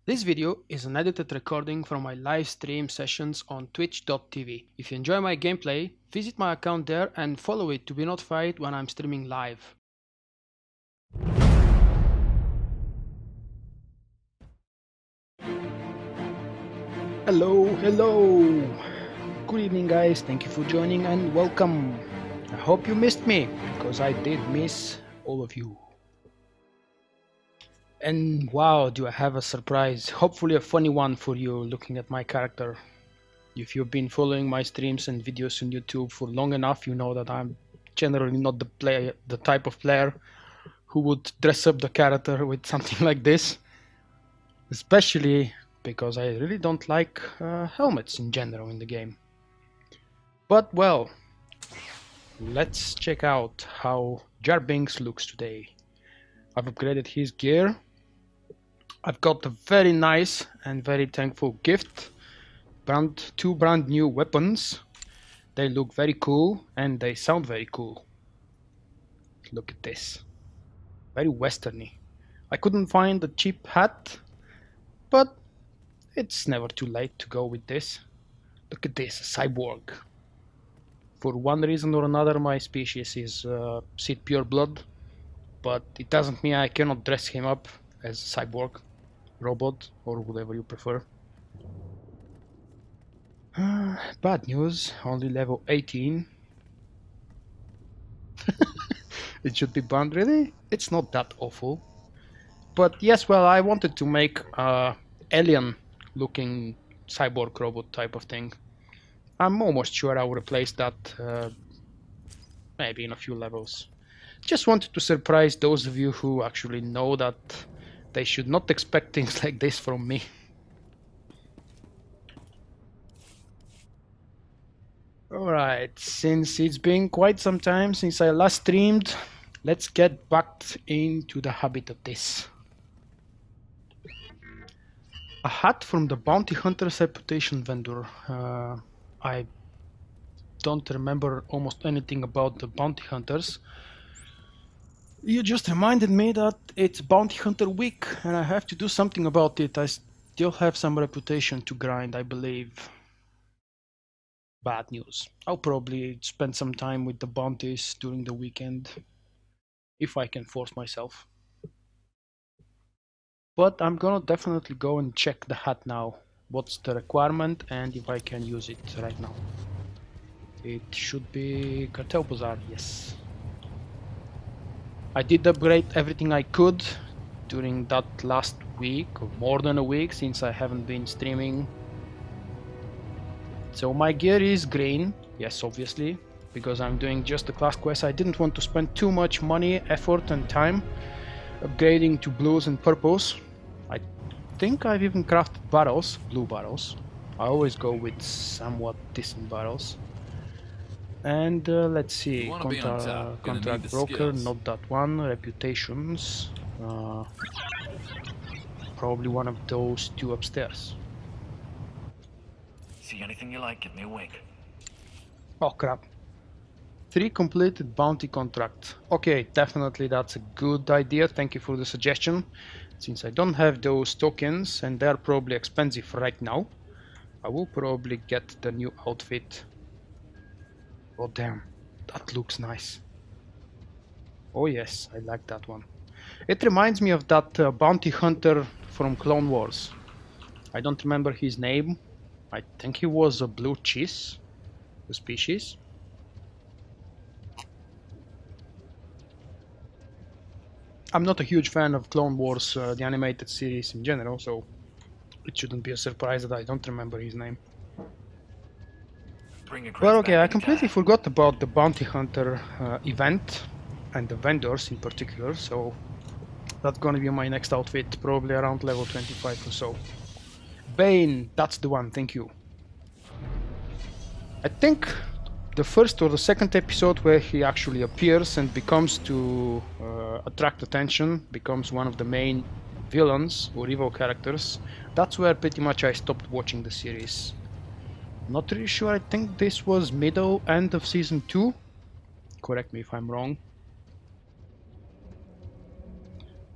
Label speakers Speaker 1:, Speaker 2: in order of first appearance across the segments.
Speaker 1: This video is an edited recording from my live stream sessions on twitch.tv. If you enjoy my gameplay, visit my account there and follow it to be notified when I'm streaming live. Hello. Good evening guys, thank you for joining and welcome. I hope you missed me, because I did miss all of you. And wow, do I have a surprise, hopefully a funny one for you looking at my character. If you've been following my streams and videos on YouTube for long enough, you know that I'm generally not the type of player who would dress up the character with something like this. Especially because I really don't like helmets in general in the game. But well, let's check out how JarBinks looks today. I've upgraded his gear. I've got a very nice and very thankful gift. Two brand new weapons. They look very cool and they sound very cool. Look at this. Very westerny. I couldn't find a cheap hat, but it's never too late to go with this. Look at this, a cyborg. For one reason or another, my species is SITH pureblood, but it doesn't mean I cannot dress him up as a cyborg, robot, or whatever you prefer. Bad news, only level 18. It should be banned, really? It's not that awful. But yes, well, I wanted to make a alien looking cyborg robot type of thing. I'm almost sure I'll replace that maybe in a few levels. Just wanted to surprise those of you who actually know that they should not expect things like this from me. Alright, since it's been quite some time since I last streamed, let's get back into the habit of this. A hat from the bounty hunter's reputation vendor. I don't remember almost anything about the bounty hunters. You just reminded me that it's bounty hunter week and I have to do something about it. I still have some reputation to grind, I believe. Bad news. I'll probably spend some time with the bounties during the weekend, if I can force myself. But I'm gonna definitely go and check the hat now. What's the requirement and if I can use it right now. It should be Cartel Bazaar, yes. I did upgrade everything I could during that last week, or more than a week, since I haven't been streaming. So my gear is green, yes, obviously, because I'm doing just the class quest. I didn't want to spend too much money, effort and time upgrading to blues and purples. I think I've even crafted barrels, blue barrels. I always go with somewhat decent barrels. And let's see, contract broker, not that one, reputations, probably one of those two upstairs.
Speaker 2: See anything you like, give me a wink.
Speaker 1: Oh crap. 3 completed bounty contract. Okay, definitely that's a good idea, thank you for the suggestion. Since I don't have those tokens and they're probably expensive right now, I will probably get the new outfit. Oh damn, that looks nice. Oh yes, I like that one. It reminds me of that bounty hunter from Clone Wars. I don't remember his name. I think he was a blue cheese, the species. I'm not a huge fan of Clone Wars, the animated series in general, so it shouldn't be a surprise that I don't remember his name. Well, okay, I completely forgot about the bounty hunter event and the vendors in particular, so that's gonna be my next outfit, probably around level 25 or so. Bane, that's the one, thank you. I think the first or the second episode where he actually appears and becomes to attract attention, becomes one of the main villains or evil characters, that's where pretty much I stopped watching the series. Not really sure, I think this was middle end of season 2. Correct me if I'm wrong.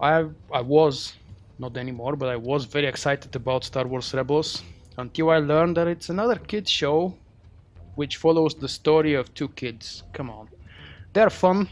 Speaker 1: I was not anymore, but I was very excited about Star Wars Rebels until I learned that it's another kids show which follows the story of two kids. Come on. They're fun.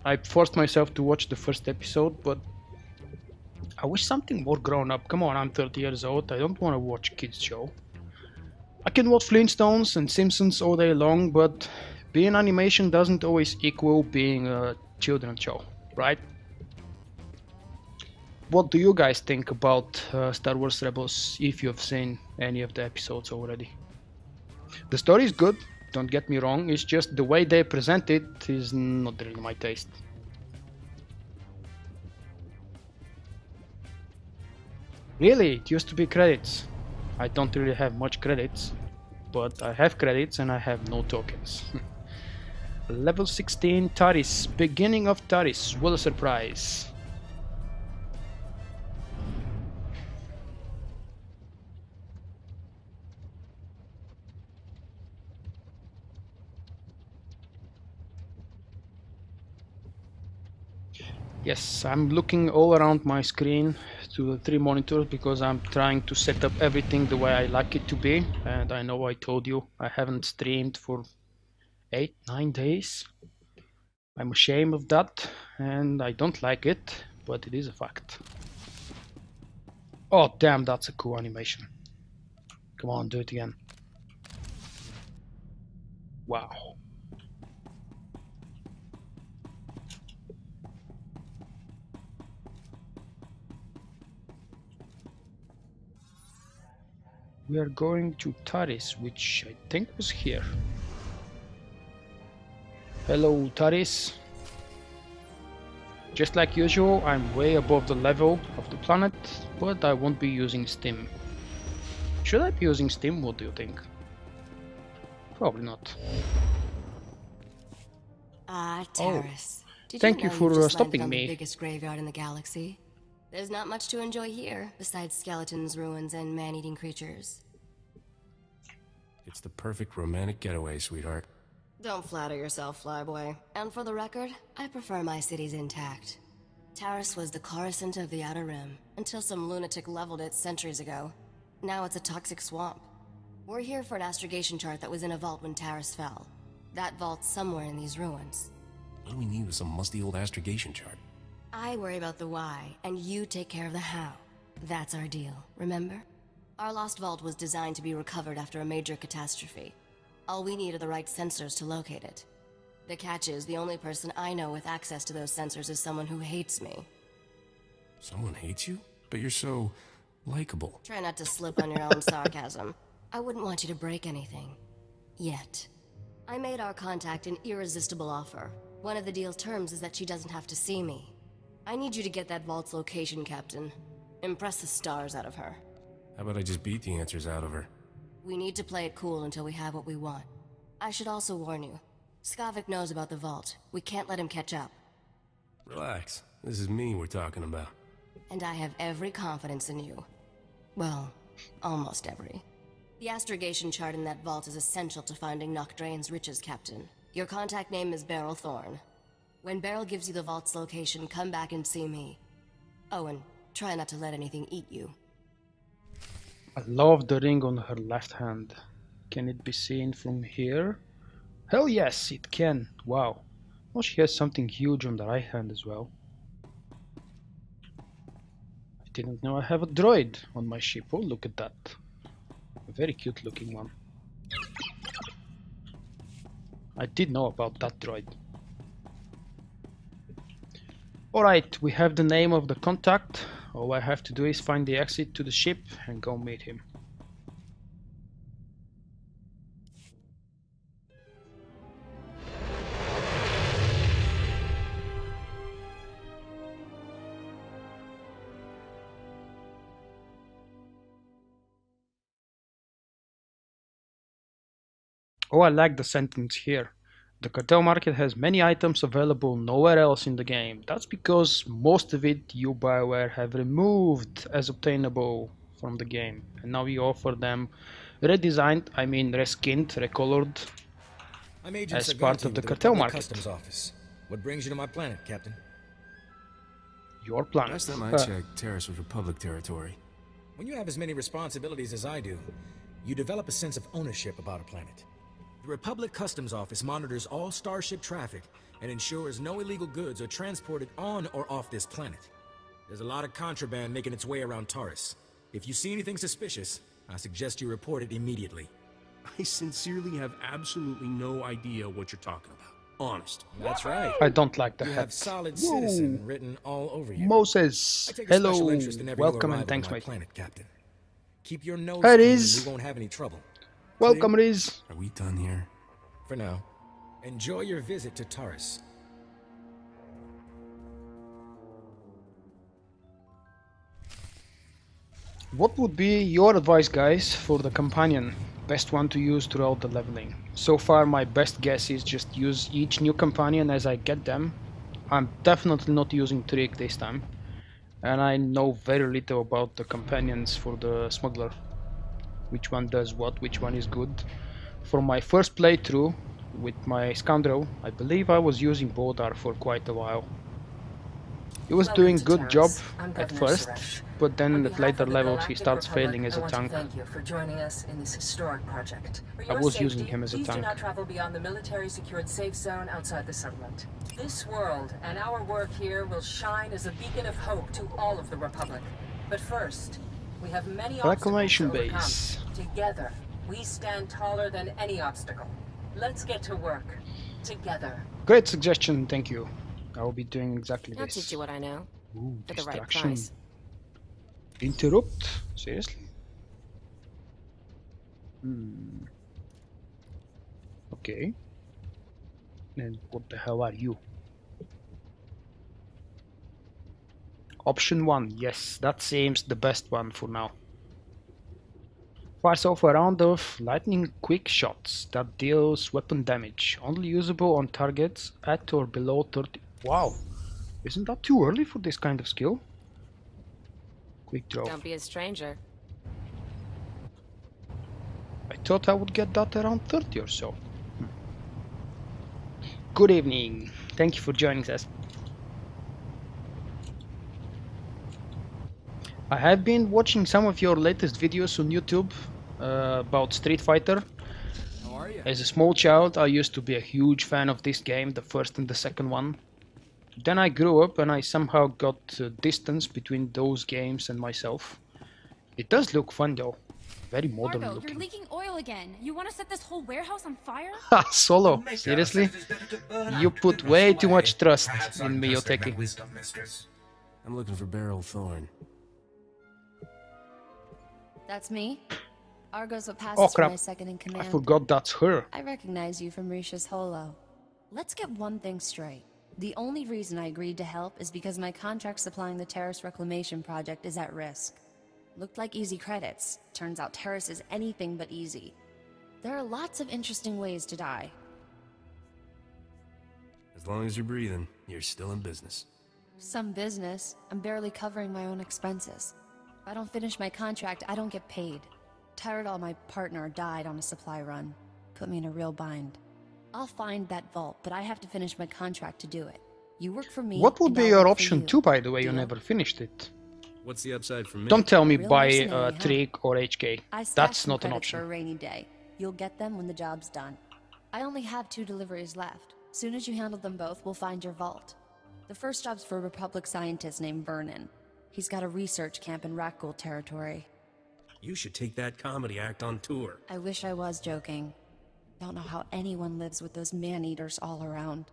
Speaker 1: I forced myself to watch the first episode, but I wish something more grown up. Come on, I'm 30 years old. I don't want to watch kids show. I can watch Flintstones and Simpsons all day long, but being animation doesn't always equal being a children's show, right? What do you guys think about Star Wars Rebels, if you've seen any of the episodes already? The story is good, don't get me wrong, it's just the way they present it is not really my taste. Really, it used to be credits. I don't really have much credits, but I have credits and I have no tokens. Level 16 Taris, beginning of Taris, what a surprise. Yes, I'm looking all around my screen to the 3 monitors because I'm trying to set up everything the way I like it to be. And I know I told you I haven't streamed for 8-9 days. I'm ashamed of that and I don't like it, but it is a fact. Oh damn, that's a cool animation. Come on, do it again. Wow. We are going to Taris, which I think was here. Hello Taris. Just like usual, I'm way above the level of the planet, but I won't be using Steam. Should I be using Steam? What do you think? Probably not.
Speaker 3: Taris.
Speaker 1: Thank you for stopping
Speaker 3: on
Speaker 1: me.
Speaker 3: The biggest graveyard in the galaxy. There's not much to enjoy here, besides skeletons, ruins, and man-eating creatures.
Speaker 4: It's the perfect romantic getaway, sweetheart.
Speaker 3: Don't flatter yourself, flyboy. And for the record, I prefer my cities intact. Taris was the Coruscant of the Outer Rim, until some lunatic leveled it centuries ago. Now it's a toxic swamp. We're here for an astrogation chart that was in a vault when Taris fell. That vault's somewhere in these ruins.
Speaker 4: What do we need with some musty old astrogation chart?
Speaker 3: I worry about the why, and you take care of the how. That's our deal, remember? Our lost vault was designed to be recovered after a major catastrophe. All we need are the right sensors to locate it. The catch is, the only person I know with access to those sensors is someone who hates me.
Speaker 4: Someone hates you? But you're so likable.
Speaker 3: Try not to slip on your own sarcasm. I wouldn't want you to break anything. Yet. I made our contact an irresistible offer. One of the deal's terms is that she doesn't have to see me. I need you to get that vault's location, Captain. Impress the stars out of her.
Speaker 4: How about I just beat the answers out of her?
Speaker 3: We need to play it cool until we have what we want. I should also warn you. Skavik knows about the vault. We can't let him catch up.
Speaker 4: Relax. This is me we're talking about.
Speaker 3: And I have every confidence in you. Well, almost every. The astrogation chart in that vault is essential to finding Nocdrane's riches, Captain. Your contact name is Beryl Thorne. When Beryl gives you the vault's location, come back and see me. Oh, and try not to let anything eat you.
Speaker 1: I love the ring on her left hand. Can it be seen from here? Hell yes, it can. Wow. Oh, she has something huge on the right hand as well. I didn't know I have a droid on my ship. Oh, look at that. A very cute looking one. I did know about that droid. Alright, we have the name of the contact. All I have to do is find the exit to the ship and go meet him. Oh, I like the sentence here. The cartel market has many items available nowhere else in the game. That's because most of it you BioWare have removed as obtainable from the game. And now you offer them redesigned, I mean reskinned, recolored, as part of the cartel market.
Speaker 5: Customs office. What brings you to my planet, Captain?
Speaker 1: Your planet.
Speaker 4: Last time I checked, Taris was Republic territory.
Speaker 5: When you have as many responsibilities as I do, you develop a sense of ownership about a planet. The Republic Customs Office monitors all starship traffic and ensures no illegal goods are transported on or off this planet. There's a lot of contraband making its way around Taris. If you see anything suspicious, I suggest you report it immediately.
Speaker 4: I sincerely have absolutely no idea what you're talking about. Honest.
Speaker 5: That's right.
Speaker 1: I don't like the
Speaker 5: You
Speaker 1: hat.
Speaker 5: have solid citizen written all over you.
Speaker 1: Moses,
Speaker 5: I take a
Speaker 1: hello,
Speaker 5: special interest in every
Speaker 1: welcome
Speaker 5: new
Speaker 1: and
Speaker 5: arrival
Speaker 1: thanks,
Speaker 5: on my
Speaker 1: mate.
Speaker 5: planet, Captain. Keep your nose
Speaker 1: There it
Speaker 5: clean
Speaker 1: is.
Speaker 5: and we won't have any trouble.
Speaker 1: Welcome, Riz.
Speaker 4: Are we done here?
Speaker 5: For now, enjoy your visit to Taris.
Speaker 1: What would be your advice, guys, for the companion? Best one to use throughout the leveling. So far, my best guess is just use each new companion as I get them. I'm definitely not using Trick this time. And I know very little about the companions for the Smuggler. Which one does what, which one is good. For my first playthrough with my Scoundrel, I believe I was using Bodar for quite a while. He was doing good job at first, but then at later levels he starts failing as a tank.
Speaker 6: Thank you for joining us in this historic project. For
Speaker 1: I
Speaker 6: your
Speaker 1: was
Speaker 6: safety,
Speaker 1: using him as a
Speaker 6: please
Speaker 1: tank.
Speaker 6: do not travel beyond the military secured safe zone outside the settlement. This world and our work here will shine as a beacon of hope to all of the Republic. But first, we have many
Speaker 1: Reclamation
Speaker 6: obstacles to overcome.
Speaker 1: base.
Speaker 6: Together, we stand taller than any obstacle. Let's get to work. Together.
Speaker 1: Great suggestion, thank you. I will be doing exactly
Speaker 3: I'll
Speaker 1: this.
Speaker 3: teach you what I know.
Speaker 1: Ooh,
Speaker 3: For the right
Speaker 1: distraction.
Speaker 3: price.
Speaker 1: Interrupt? Seriously? Okay. And what the hell are you? Option 1, yes, that seems the best one for now. Fires off a round of lightning quick shots that deals weapon damage, only usable on targets at or below 30. Wow, isn't that too early for this kind of skill? Quick draw.
Speaker 3: Don't be a stranger.
Speaker 1: I thought I would get that around 30 or so. Good evening. Thank you for joining us. I have been watching some of your latest videos on YouTube about Street Fighter.
Speaker 5: How are you?
Speaker 1: As a small child, I used to be a huge fan of this game, the first and the second one. Then I grew up and I somehow got distance between those games and myself. It does look fun though. Very modern
Speaker 7: Margo,
Speaker 1: looking.
Speaker 7: you're leaking oil again. You want to set this whole warehouse on fire?
Speaker 1: Ha! Solo? Seriously? You put way too much trust in me, Yoteki.
Speaker 4: I'm looking for Beryl Thorn.
Speaker 3: That's me. Argo's what passes
Speaker 1: Oh
Speaker 3: for
Speaker 1: crap,
Speaker 3: my second in
Speaker 1: I
Speaker 3: command.
Speaker 1: forgot that's her.
Speaker 3: I recognize you from Risha's holo. Let's get one thing straight. The only reason I agreed to help is because my contract supplying the Taris Reclamation Project is at risk. Looked like easy credits. Turns out Taris is anything but easy. There are lots of interesting ways to die.
Speaker 4: As long as you're breathing, you're still in business.
Speaker 3: Some business. I'm barely covering my own expenses. If I don't finish my contract, I don't get paid. Tyradol, my partner, died on a supply run. Put me in a real bind. I'll find that vault, but I have to finish my contract to do it. You work for me.
Speaker 1: What would
Speaker 3: and
Speaker 1: be
Speaker 3: I'll
Speaker 1: your
Speaker 3: work for
Speaker 1: option
Speaker 3: you.
Speaker 1: 2, by the way? You
Speaker 3: Deal?
Speaker 1: never finished it.
Speaker 4: What's the upside for me?
Speaker 1: Don't tell me
Speaker 3: Real
Speaker 1: buy
Speaker 3: mercenary, huh?
Speaker 1: Trick or HK.
Speaker 3: I stashed
Speaker 1: That's
Speaker 3: some
Speaker 1: not an
Speaker 3: credits for a
Speaker 1: option.
Speaker 3: rainy day. You'll get them when the job's done. I only have 2 deliveries left. Soon as you handle them both, we'll find your vault. The first job's for a Republic scientist named Vernon. He's got a research camp in Rakghoul territory.
Speaker 4: You should take that comedy act on tour.
Speaker 3: I wish I was joking. Don't know how anyone lives with those man-eaters all around.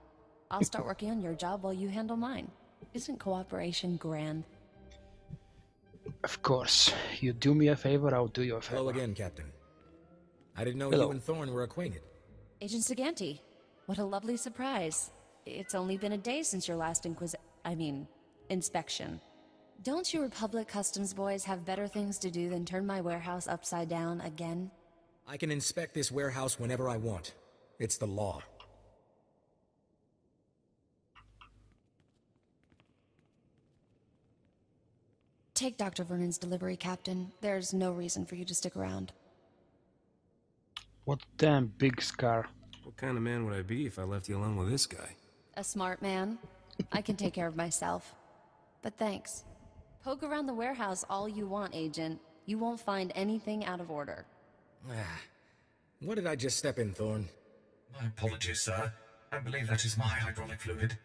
Speaker 3: I'll start working on your job while you handle mine. Isn't cooperation grand?
Speaker 1: Of course. You do me a favor, I'll do you a
Speaker 5: Hello
Speaker 1: favor.
Speaker 5: again, Captain. I didn't know
Speaker 1: Hello.
Speaker 5: you and Thorn were acquainted.
Speaker 3: Agent Saganti, what a lovely surprise. It's only been a day since your last inspection. Don't you Republic Customs boys have better things to do than turn my warehouse upside down again?
Speaker 5: I can inspect this warehouse whenever I want. It's the law.
Speaker 3: Take Dr. Vernon's delivery, Captain. There's no reason for you to stick around.
Speaker 1: What damn big scar.
Speaker 4: What kind of man would I be if I left you alone with this guy?
Speaker 3: A smart man. I can take care of myself.
Speaker 8: but thanks. Poke around the warehouse all you want, Agent. You won't find anything out of order.
Speaker 5: What did I just step in, Thorn?
Speaker 2: My apologies, sir. I believe that is my hydraulic fluid.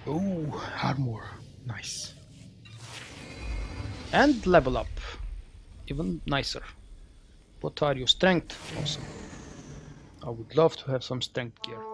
Speaker 1: Oh, armor. Nice. And level up. Even nicer. What are you? Strength. Awesome. I would love to have some strength gear.